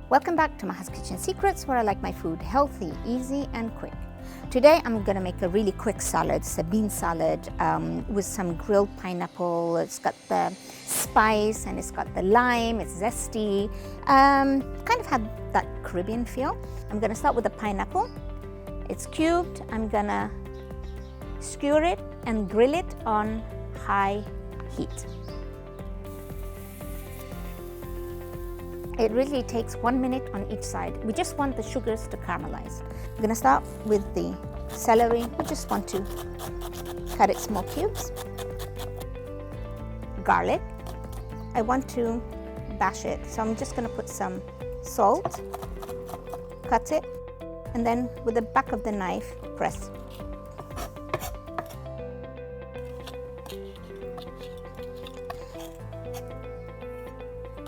Welcome back to Maha's Kitchen Secrets, where I like my food healthy, easy and quick. Today I'm going to make a really quick salad. It's a bean salad with some grilled pineapple. It's got the spice and it's got the lime, it's zesty. Kind of had that Caribbean feel. I'm going to start with the pineapple. It's cubed. I'm going to skewer it and grill it on high heat. It really takes 1 minute on each side. We just want the sugars to caramelize. We're going to start with the celery. We just want to cut it small cubes. Garlic. I want to bash it, so I'm just going to put some salt, cut it, and then with the back of the knife, press.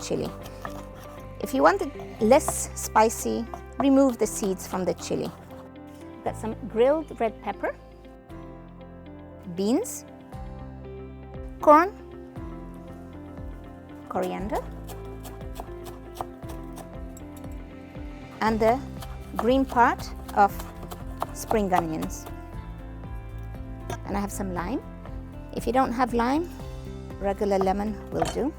Chili. If you want it less spicy, remove the seeds from the chili. Got some grilled red pepper, beans, corn, coriander, and the green part of spring onions. And I have some lime. If you don't have lime, regular lemon will do.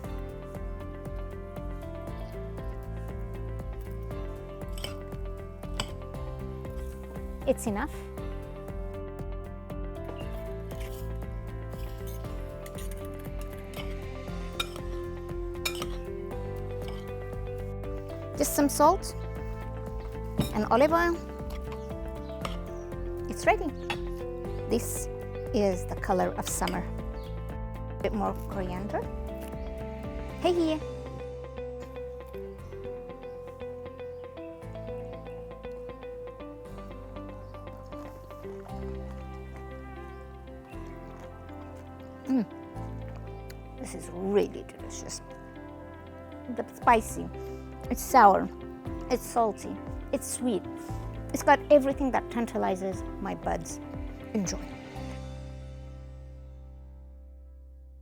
It's enough. Just some salt and olive oil. It's ready. This is the color of summer. A bit more coriander. Hey here. This is really delicious. It's spicy, it's sour, it's salty, it's sweet. It's got everything that tantalizes my buds. Enjoy.